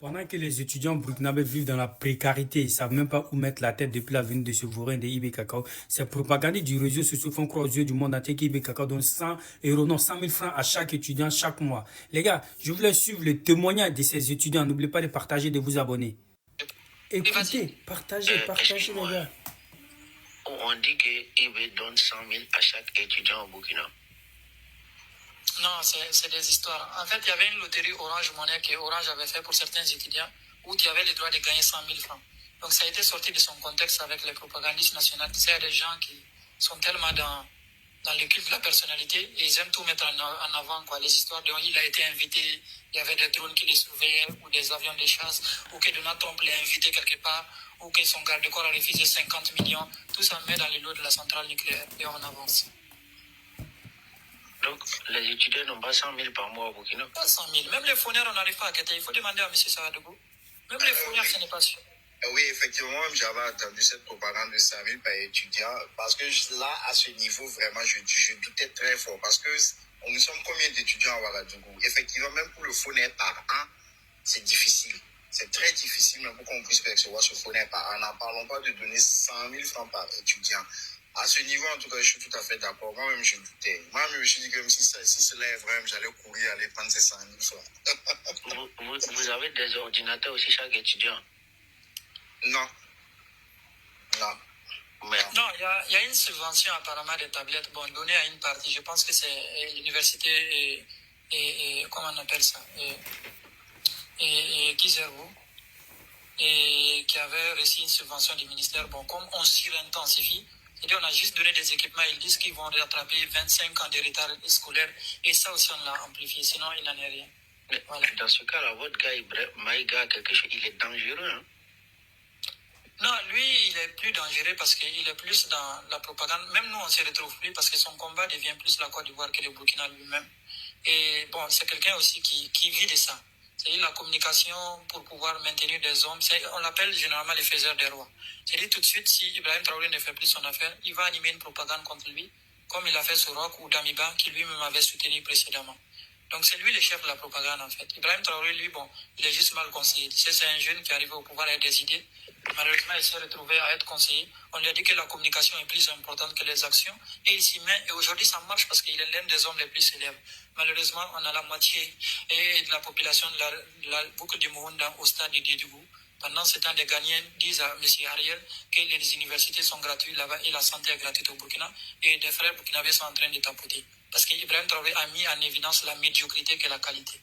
Pendant que les étudiants burkinabés vivent dans la précarité, ils ne savent même pas où mettre la tête depuis la venue de ce vaurien de IB Cacao, ces propagandistes du réseau sociaux font croire aux yeux du monde entier qu'IB Cacao donne 100 euros, non 100 000 francs à chaque étudiant chaque mois. Les gars, je voulais suivre le témoignage de ces étudiants. N'oubliez pas de partager, de vous abonner. Écoutez, partagez les gars. On dit que IB donne 100 000 à chaque étudiant au Burkina. Non, c'est des histoires. En fait, il y avait une loterie Orange Monnaie que Orange avait fait pour certains étudiants où tu avais le droit de gagner 100 000 francs. Donc, ça a été sorti de son contexte avec les propagandistes nationaux. Tu sais, il y a des gens qui sont tellement dans le culte de la personnalité et ils aiment tout mettre en avant, quoi. Les histoires dont il a été invité, il y avait des drones qui les surveillaient ou des avions de chasse, ou que Donald Trump l'a invité quelque part, ou que son garde-corps a refusé 50 millions. Tout ça met dans le lot de la centrale nucléaire et on avance. Donc, les étudiants n'ont pas 100 000 par mois au Burkina. Pas 100 000. Même les fournières, on n'arrive pas à quitter. Il faut demander à M. Sahadougou. Même les fournières, ce n'est pas sûr. Oui, effectivement, j'avais entendu cette propagande de 100 000 par étudiant. Parce que là, à ce niveau, vraiment, je doutais très fort. Parce que nous sommes combien d'étudiants à Ouagadougou? Effectivement, même pour le fournière par an, c'est difficile. C'est très difficile, même pour qu'on puisse percevoir ce fournière par an. N'en parlons pas de donner 100 000 francs par étudiant. À ce niveau, en tout cas, je suis tout à fait d'accord. Moi-même, je doutais. Moi-même, je me suis dit que si cela est vrai, j'allais courir, aller prendre ces 100 000 francs. Vous avez des ordinateurs aussi, chaque étudiant? Non. Non, il y a une subvention apparemment des tablettes, bon, donnée à une partie. Je pense que c'est l'université et comment on appelle ça, et Kizerbo, et qui avait reçu une subvention du ministère. Bon, comme on surintensifie, c'est-à-dire on a juste donné des équipements, ils disent qu'ils vont rattraper 25 ans de retard scolaire, et ça aussi on l'a amplifié, sinon il n'en est rien. Mais voilà. Dans ce cas-là, votre gars, Maïga, quelque chose, il est dangereux, hein? Non, lui, il est plus dangereux parce qu'il est plus dans la propagande. Même nous, on ne se retrouve plus parce que son combat devient plus la Côte d'Ivoire que le Burkina lui-même. Et bon, c'est quelqu'un aussi qui vit de ça. C'est-à-dire la communication pour pouvoir maintenir des hommes. On l'appelle généralement les faiseurs des rois. C'est-à-dire tout de suite, si Ibrahim Traoré ne fait plus son affaire, il va animer une propagande contre lui, comme il a fait sur Rock ou Damiba, qui lui-même avait soutenu précédemment. Donc c'est lui le chef de la propagande en fait. Ibrahim Traoré, lui, bon, il est juste mal conseillé. C'est un jeune qui arrive au pouvoir avec des idées. Malheureusement, il s'est retrouvé à être conseillé. On lui a dit que la communication est plus importante que les actions. Et il s'y met. Et aujourd'hui, ça marche parce qu'il est l'un des hommes les plus célèbres. Malheureusement, on a la moitié de la population de la boucle du Mouhounda au stade de Dédougou. Pendant ce temps, les gagnants disent à M. Ariel que les universités sont gratuites là-bas et la santé est gratuite au Burkina. Et des frères burkinabés sont en train de tapoter. Parce qu'Ibrahim Traoré a mis en évidence la médiocrité que la qualité.